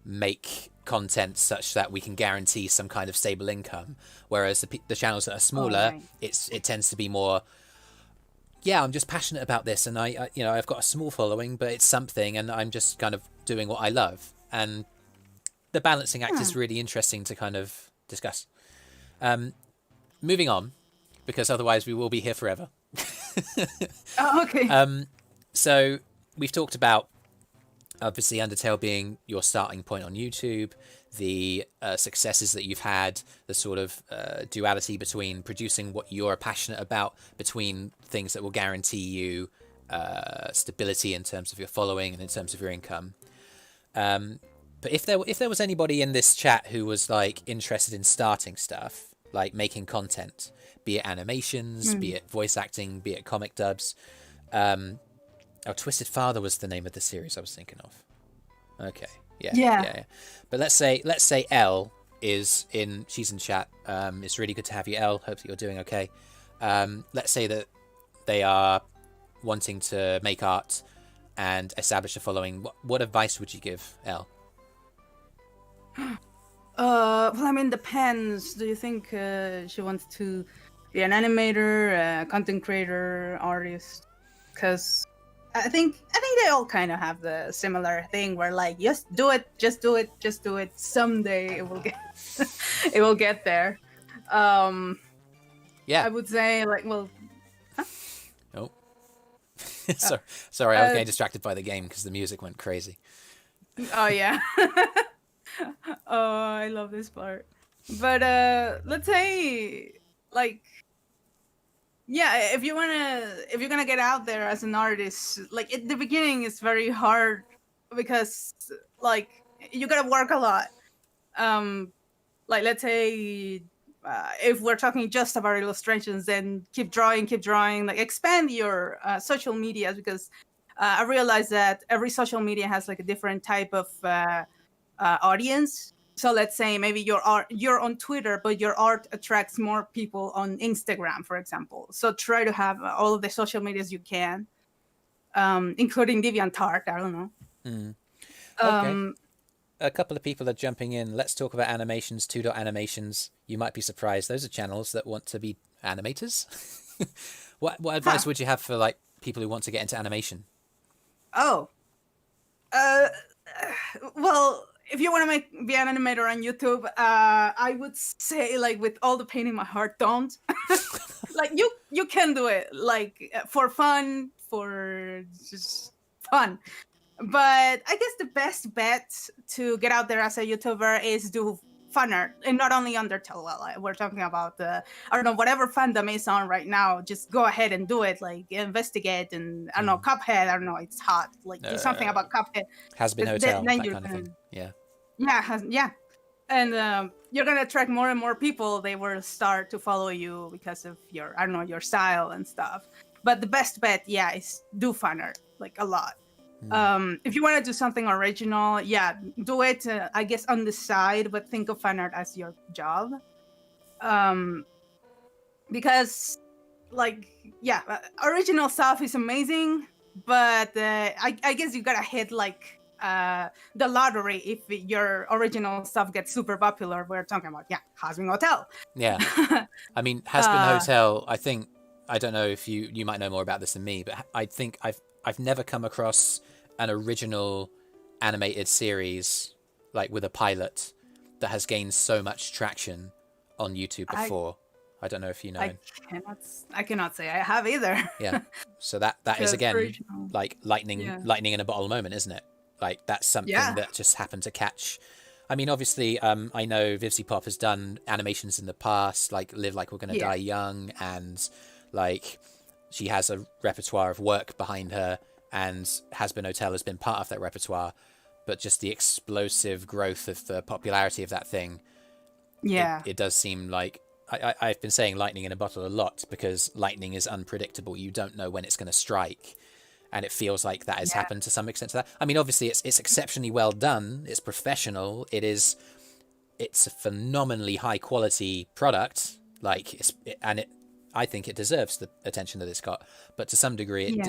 make content such that we can guarantee some kind of stable income? Whereas the channels that are smaller, it tends to be more, yeah, I'm just passionate about this, and I I've got a small following, but it's something, and I'm just kind of doing what I love. And the balancing act is really interesting to kind of discuss. Moving on, because otherwise we will be here forever. Okay. So we've talked about obviously Undertale being your starting point on YouTube, the successes that you've had, the sort of duality between producing what you're passionate about, between things that will guarantee you stability in terms of your following and in terms of your income. But if there was anybody in this chat who was like interested in starting stuff, like making content, be it animations, be it voice acting, be it comic dubs. Twisted Father was the name of the series I was thinking of. Okay, yeah. But let's say Elle she's in chat. It's really good to have you, Elle. Hope that you're doing okay. Let's say that they are wanting to make art and establish a following. What advice would you give Elle? Well, I mean, depends. Do you think she wants to be an animator, a content creator, artist? Because I think they all kind of have the similar thing where like, just do it. Someday it will get it will get there. Yeah. I would say like, well. Huh? Oh. Sorry, I was getting distracted by the game because the music went crazy. Oh yeah. Oh, I love this part. But let's say like, yeah, if you're gonna get out there as an artist, like at the beginning it's very hard because like you gotta work a lot. Like let's say if we're talking just about illustrations, then keep drawing, like expand your social media, because I realize that every social media has like a different type of audience. So let's say maybe you're on Twitter, but your art attracts more people on Instagram, for example. So try to have all of the social medias you can, including DeviantArt. I don't know. Okay. A couple of people are jumping in. Let's talk about animations. Animations. You might be surprised. Those are channels that want to be animators. What advice would you have for like people who want to get into animation? Oh. Well, if you want to be an animator on YouTube, I would say, like, with all the pain in my heart, don't. Like, you can do it, like, for fun, for just fun. But I guess the best bet to get out there as a YouTuber is do fan art, and not only Undertale. Well, we're talking about I don't know, whatever fandom is on right now. Just go ahead and do it. Like, investigate, and I don't know, Cuphead. I don't know, it's hot. Like, do something about Cuphead. Has been Hotel, then that you kind of thing. Yeah. Yeah. And you're gonna attract more and more people. They will start to follow you because of your, I don't know, your style and stuff. But the best bet, yeah, is do fan art, like a lot. If you want to do something original, yeah, do it, I guess, on the side, but think of fan art as your job. Because, like, yeah, original stuff is amazing, but I guess you gotta hit, like, the lottery if your original stuff gets super popular. We're talking about, yeah, Hazbin Hotel. Yeah. I mean, Hazbin Hotel, I don't know if you might know more about this than me, but I think I've never come across an original animated series, like with a pilot, that has gained so much traction on YouTube before. I don't know if you know. I cannot say I have either. Yeah. So that is again original. Like lightning in a bottle moment, isn't it? Like that's something Yeah. that just happened to catch. I mean, obviously, I know Vivzy Pop has done animations in the past, like Live Like We're Gonna Die Young, and like she has a repertoire of work behind her, and Has Been Hotel has been part of that repertoire. But just the explosive growth of the popularity of that thing, Yeah. it does seem like I've been saying lightning in a bottle a lot because lightning is unpredictable. You don't know when it's going to strike. And it feels like that has happened to some extent to that. I mean, obviously, it's exceptionally well done. It's professional. It's a phenomenally high quality product. Like, I think it deserves the attention that it's got. But to some degree,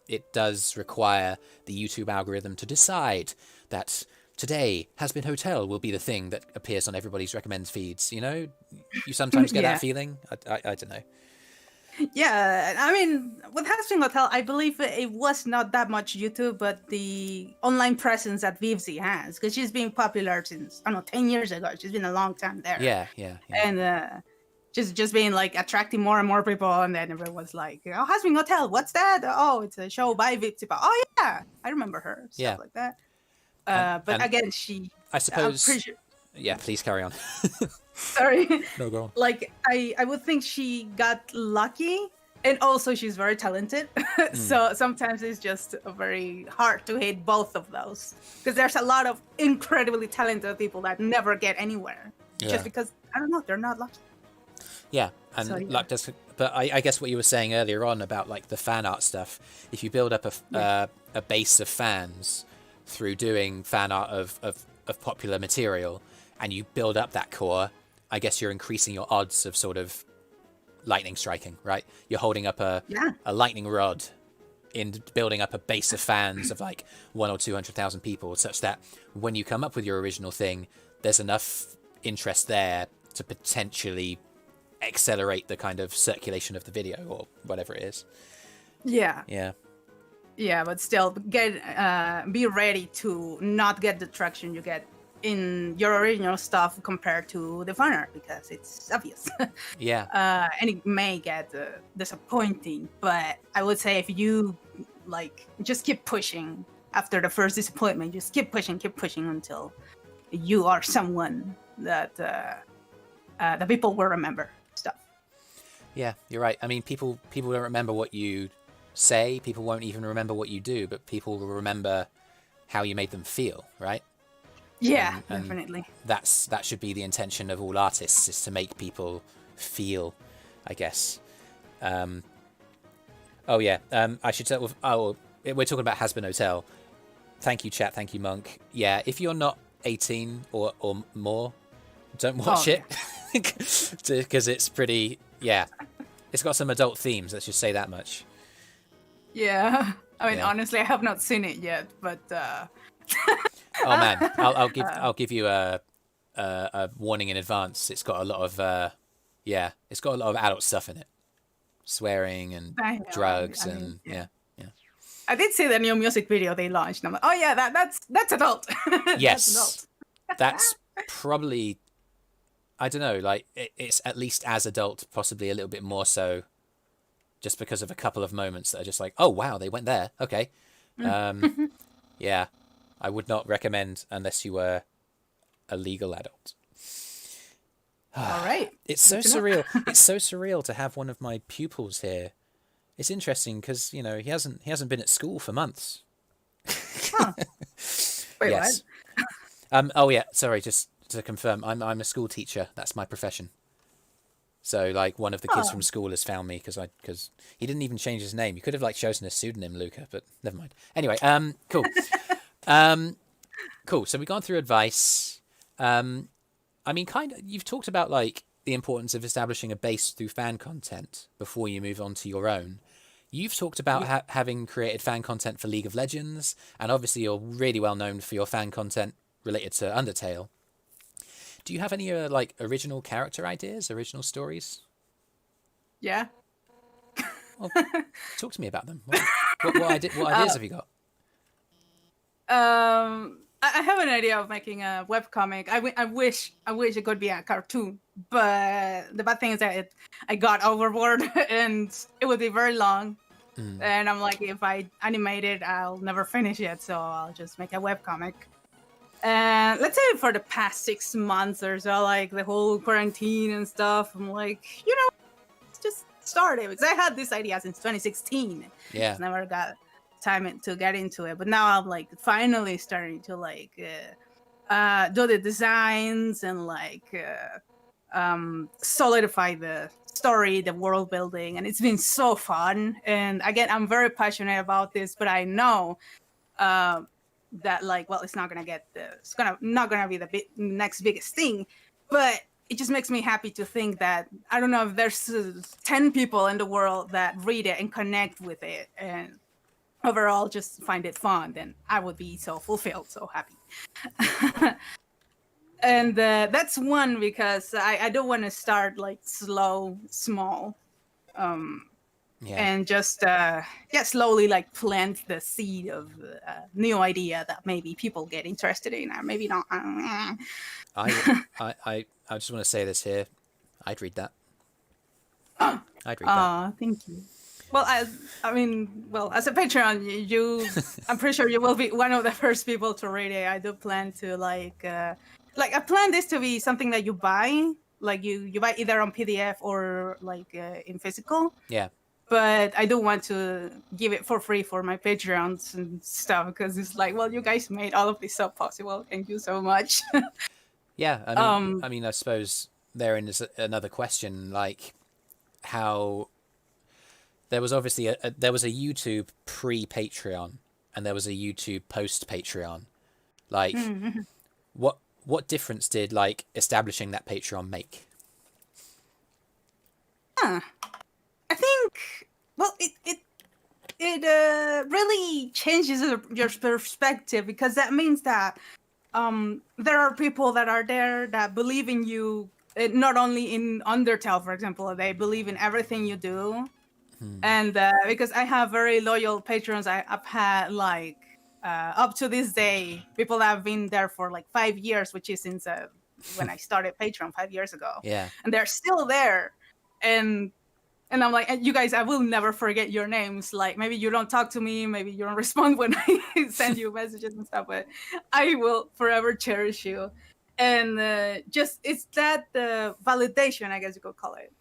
it does require the YouTube algorithm to decide that today Has Been Hotel will be the thing that appears on everybody's recommend feeds. You know, you sometimes get that feeling. I don't know. Yeah, I mean, with Has Been Hotel, I believe it was not that much YouTube, but the online presence that Vivzy has, because she's been popular since, I don't know, 10 years ago. She's been a long time there. Yeah. And just being like attracting more and more people, and then everyone's like, "Oh, Has Been Hotel, what's that? Oh, it's a show by Vivzy. Oh yeah, I remember her." Stuff like that. But again, I suppose. Sure, yeah, please carry on. sorry. No, go on. Like I would think she got lucky, and also she's very talented. So sometimes it's just very hard to hit both of those, because there's a lot of incredibly talented people that never get anywhere just because, I don't know, they're not lucky. Yeah, and luck does. But I guess what you were saying earlier on about like the fan art stuff, if you build up a base of fans through doing fan art of popular material, and you build up that core, I guess you're increasing your odds of sort of lightning striking, right? You're holding up a lightning rod in building up a base of fans of like 100,000 or 200,000 people, such that when you come up with your original thing, there's enough interest there to potentially accelerate the kind of circulation of the video or whatever it is. Yeah, but still be ready to not get the traction you get in your original stuff compared to the fan art, because it's obvious. And it may get disappointing, but I would say if you like just keep pushing after the first disappointment, just keep pushing until you are someone that the people will remember stuff. Yeah, you're right. I mean, people don't remember what you say, people won't even remember what you do, but people will remember how you made them feel, right? Yeah, and definitely. That should be the intention of all artists, is to make people feel, I guess. I should say, we're talking about Has Been Hotel. Thank you, chat. Thank you, Monk. Yeah, if you're not 18 or more, don't watch it. Because it's pretty, it's got some adult themes, let's just say that much. Yeah, I mean, honestly, I have not seen it yet, but oh man, I'll give you a warning in advance. It's got a lot of it's got a lot of adult stuff in it, swearing and drugs and yeah. I did see the new music video they launched, and I'm like, oh yeah, that's adult. Yes, that's probably, I don't know, like it's at least as adult, possibly a little bit more so, just because of a couple of moments that are just like, oh wow, they went there. Okay, yeah. I would not recommend unless you were a legal adult. All right. It's so surreal. It's so surreal to have one of my pupils here. It's interesting because, you know, he hasn't been at school for months. Huh. Wait, yes. What? Oh yeah. Sorry. Just to confirm, I'm a school teacher. That's my profession. So like one of the kids from school has found me because he didn't even change his name. You could have like chosen a pseudonym, Luca, but never mind. Anyway, cool. Cool. So we've gone through advice. I mean, kind of, you've talked about like the importance of establishing a base through fan content before you move on to your own. You've talked about having created fan content for League of Legends, and obviously you're really well known for your fan content related to Undertale. Do you have any like original character ideas, original stories? Yeah. Well, talk to me about them. What ideas have you got? I have an idea of making a webcomic. I wish it could be a cartoon, but the bad thing is that I got overboard and it would be very long. And I'm like, if I animate it, I'll never finish it, so I'll just make a webcomic. And let's say for the past 6 months or so, like the whole quarantine and stuff, I'm like, let's just start it, because I had this idea since 2016. Yeah. Just never got time to get into it, but now I'm like finally starting to like do the designs and like solidify the story, the world building, and it's been so fun. And again, I'm very passionate about this, but I know that like, well, it's not gonna not gonna be the next biggest thing, but it just makes me happy to think that, I don't know, if there's 10 people in the world that read it and connect with it and overall just find it fun, then I would be so fulfilled, so happy. And that's one, because I don't want to start like small, and just slowly like plant the seed of a new idea that maybe people get interested in, or maybe not. I just want to say this here. I'd read that. I'd read that. Thank you. Well, I mean, well, as a Patreon, I'm pretty sure you will be one of the first people to read it. I do plan to like I plan this to be something that you buy, like you buy either on PDF or like in physical. Yeah. But I do want to give it for free for my Patreons and stuff, because it's like, well, you guys made all of this so possible. Thank you so much. Yeah, I mean, I suppose therein is another question, like how there was obviously there was a YouTube pre-Patreon and there was a YouTube post-Patreon. Like, what difference did like establishing that Patreon make? I think, well, it really changes your perspective, because that means that there are people that are there that believe in you, not only in Undertale, for example. They believe in everything you do. And because I have very loyal patrons, I've had like up to this day people that have been there for like 5 years, which is since when I started Patreon 5 years ago. Yeah. And they're still there. And I'm like, you guys, I will never forget your names. Like, maybe you don't talk to me, maybe you don't respond when I send you messages and stuff, but I will forever cherish you. And just, it's that validation, I guess you could call it.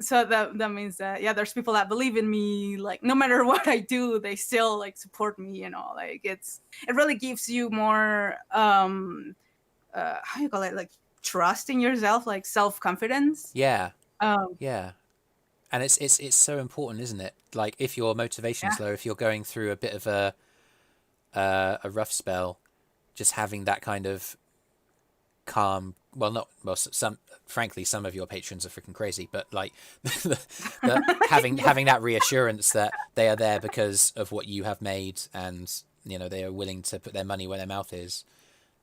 So that means that, yeah, there's people that believe in me, like, no matter what I do, they still like support me, like it really gives you more, how you call it, like trust in yourself, like self-confidence. Yeah. Yeah. And it's so important, isn't it? Like, if your motivation's low, if you're going through a bit of a rough spell, just having that kind of calm. Frankly, some of your patrons are freaking crazy, but like having that reassurance that they are there because of what you have made, and they are willing to put their money where their mouth is.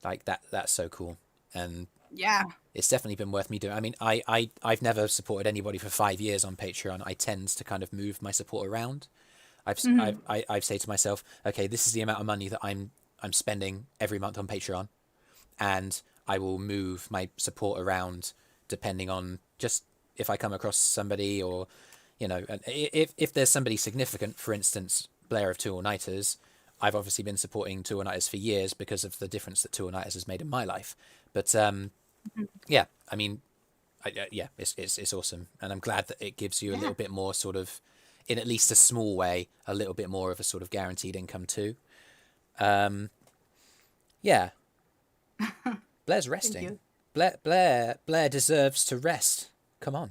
Like that's so cool. And yeah, it's definitely been worth me doing. I mean, I've never supported anybody for 5 years on Patreon. I tend to kind of move my support around. I've said to myself, okay, this is the amount of money that I'm spending every month on Patreon, and I will move my support around depending on just if I come across somebody, or if there's somebody significant. For instance, Blair of TwoAllNighters, I've obviously been supporting TwoAllNighters for years because of the difference that TwoAllNighters has made in my life. But yeah, I mean, it's awesome, and I'm glad that it gives you a little bit more sort of, in at least a small way, a little bit more of a sort of guaranteed income too. Yeah. Blair's resting. Blair deserves to rest. Come on.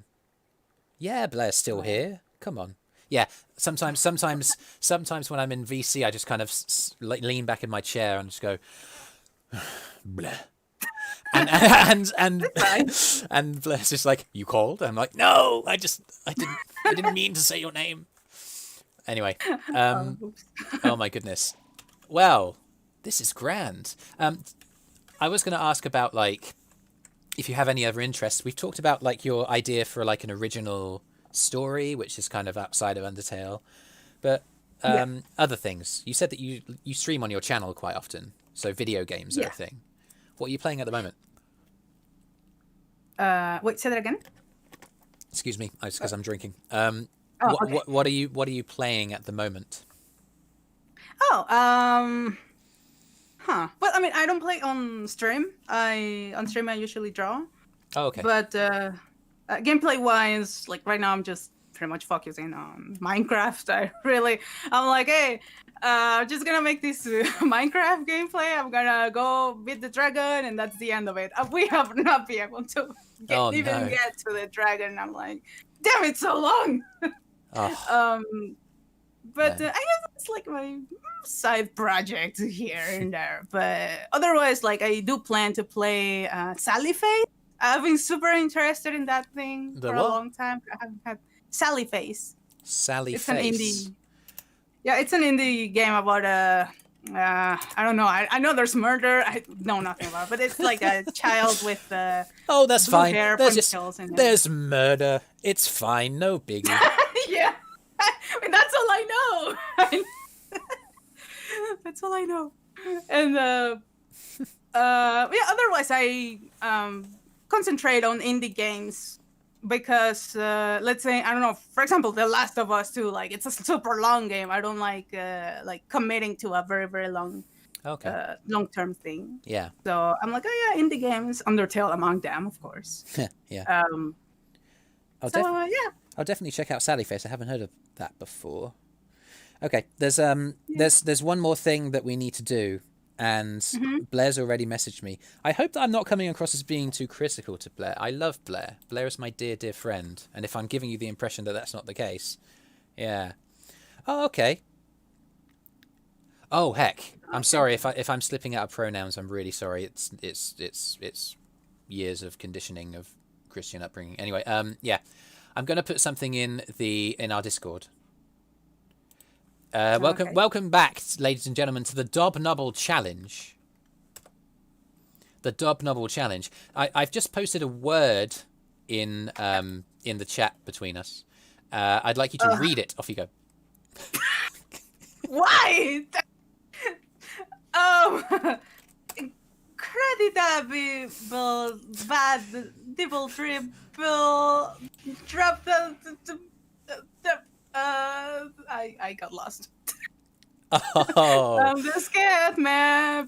Yeah, Blair's still here. Come on. Yeah. Sometimes when I'm in VC, I just kind of lean back in my chair and just go, Blair. And Blair's just like, you called? I'm like, no, I didn't mean to say your name. Anyway, oh my goodness. Well, this is grand. I was going to ask about like, if you have any other interests. We've talked about like your idea for like an original story, which is kind of outside of Undertale, but other things. You said that you stream on your channel quite often, so video games are a thing. What are you playing at the moment? Wait, say that again. Excuse me, it's because I'm drinking. Oh, okay. what are you playing at the moment? Oh, Well, I mean, I don't play on stream. On stream I usually draw, Oh, okay. but gameplay wise, like right now, I'm just pretty much focusing on Minecraft. I'm like, hey, I'm just gonna make this Minecraft gameplay. I'm gonna go beat the dragon, and that's the end of it. We have not been able to Oh even no. get to the dragon. I'm like, damn, it's so long. Oh Um, but no. I guess it's like my side project here and there. But otherwise, like I do plan to play Sally Face. I've been super interested in that thing The for a what? long time. I haven't had Sally Face. Sally It's an Face. indie. Yeah, it's an indie game about I don't know. I know there's murder. I know nothing about it, but it's like a child with Oh, that's blue fine. hair, ponytails, and There's murder. It's fine. No biggie. yeah. I mean, that's all I know. That's all I know. And yeah, otherwise I concentrate on indie games because let's say, I don't know, for example, The Last of Us 2, like it's a super long game. I don't like committing to a very, very long Okay. long-term thing. Yeah. So I'm like, oh yeah, indie games, Undertale among them, of course. Yeah. So yeah. I'll definitely check out Sally Face. I haven't heard of that before. Okay, there's one more thing that we need to do, and Blair's already messaged me. I hope that I'm not coming across as being too critical to Blair. I love Blair. Blair is my dear, dear friend, and if I'm giving you the impression that that's not the case, yeah. Oh, okay. Oh heck, I'm sorry if I'm slipping out of pronouns. I'm really sorry. It's years of conditioning of Christian upbringing. Anyway, yeah, I'm gonna put something in our Discord. Welcome back, ladies and gentlemen, to the Dobnubble Challenge. The Dobnubble Challenge. I've just posted a word in the chat between us. I'd like you to read it. Off you go. Why? Incredible bad double dribble drop the I got lost. Oh, I'm just scared, man.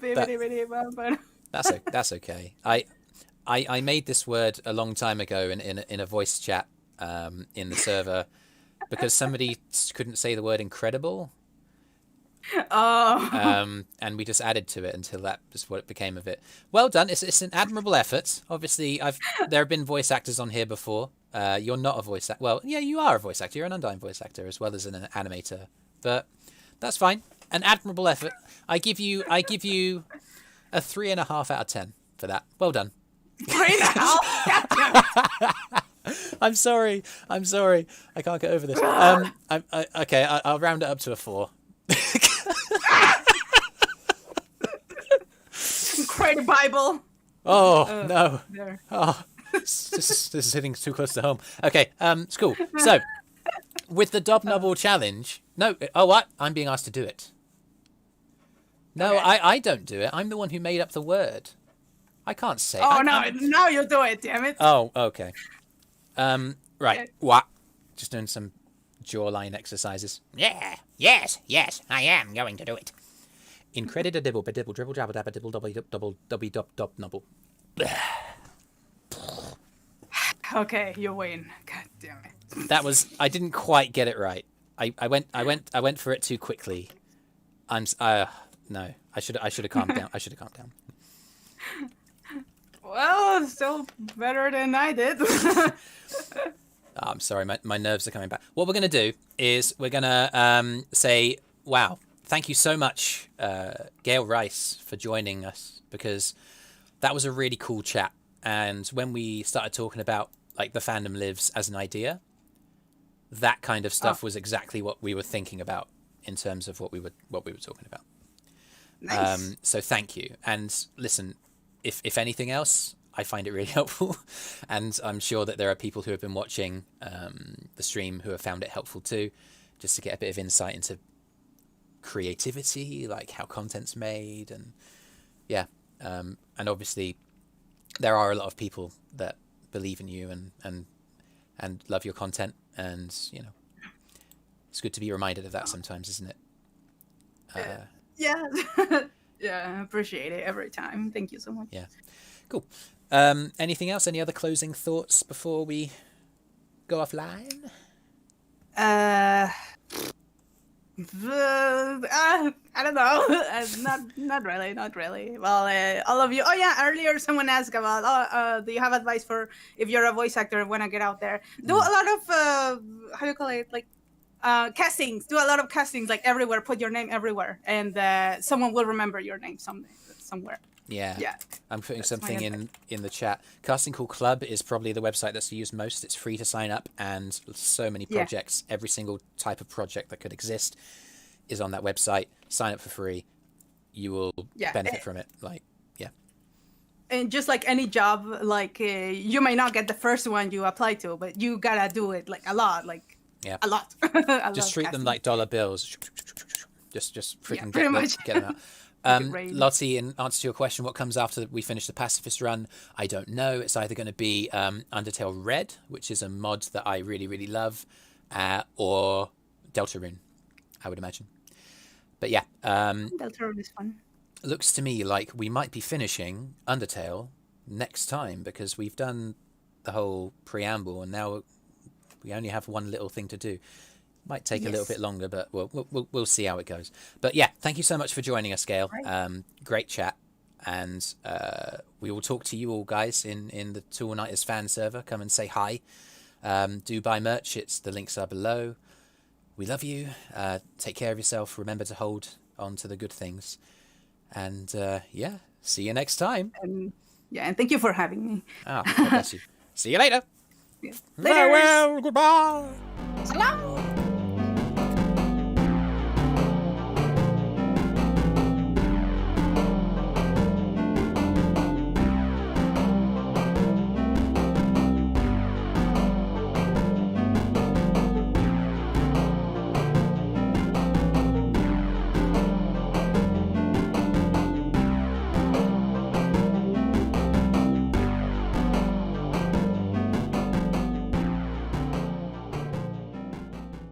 that's okay. I made this word a long time ago in a voice chat in the server because somebody couldn't say the word incredible. Oh. And we just added to it until that was what it became of it. Well done. It's an admirable effort. Obviously, there have been voice actors on here before. You're not a voice actor. Well, yeah, you are a voice actor. You're an Undying voice actor as well as an animator. But that's fine. An admirable effort. I give you a 3.5 out of 10 for that. Well done. 3.5. I'm sorry. I can't get over this. Okay. I'll round it up to a 4. Incredible Bible. Oh no! There. Oh, this is hitting too close to home. Okay, it's cool. So, with the Dobnubble challenge, no. Oh, what? I'm being asked to do it. No, okay. I don't do it. I'm the one who made up the word. I can't say. Oh now you do it, damn it. Oh, okay. Right. Okay. What? Just doing some jawline exercises. Yeah. Yes, I am going to do it. Incredible dibble bedibble dribble jabble dabba dibble double nubble. Okay, you win. God damn it. That was. I didn't quite get it right. I went for it too quickly. No. I should have calmed down. Well, still better than I did. I'm sorry, my nerves are coming back. What we're going to do is we're going to say, wow, thank you so much, GaelRice, for joining us, because that was a really cool chat. And when we started talking about like the fandom lives as an idea, that kind of stuff was exactly what we were thinking about in terms of what we were talking about. Nice. So thank you. And listen, if anything else, I find it really helpful, and I'm sure that there are people who have been watching the stream who have found it helpful too, just to get a bit of insight into creativity, like how content's made, and yeah, and obviously there are a lot of people that believe in you and love your content, and you know, It's good to be reminded of that sometimes, isn't it? Yeah. Yeah, I appreciate it every time. Thank you so much. Yeah. Cool. Anything else? Any other closing thoughts before we go offline? I don't know. Not really. Not really. Well, all of you. Oh yeah, earlier someone asked about. Do you have advice for if you're a voice actor when I get out there? Do a lot of how do you call it? Like castings. Do a lot of castings, like everywhere. Put your name everywhere, and someone will remember your name somewhere. Yeah. Yeah. I'm putting That's something my in the chat. Casting Call Club is probably the website that's used most. It's free to sign up, and so many Yeah. projects, every single type of project that could exist is on that website. Sign up for free. You will benefit from it. Like, yeah. And just like any job, like you may not get the first one you apply to, but you gotta do it like a lot, like a lot. Just treat them like dollar bills. Just freaking get them out. Lottie, in answer to your question, what comes after we finish the pacifist run, I don't know. It's either going to be Undertale Red, which is a mod that I really, really love, or Deltarune, I would imagine. But yeah. Deltarune is fun. Looks to me like we might be finishing Undertale next time, because we've done the whole preamble, and now we only have one little thing to do. Might take a little bit longer, but we'll see how it goes. But yeah, thank you so much for joining us, Gail. Right. Great chat, and we will talk to you all guys in the TwoAllNighters fan server. Come and say hi. Do buy merch. The links are below. We love you. Take care of yourself. Remember to hold on to the good things. And yeah, see you next time. And thank you for having me. God bless you. See you later. Later. Farewell. Goodbye. Salam.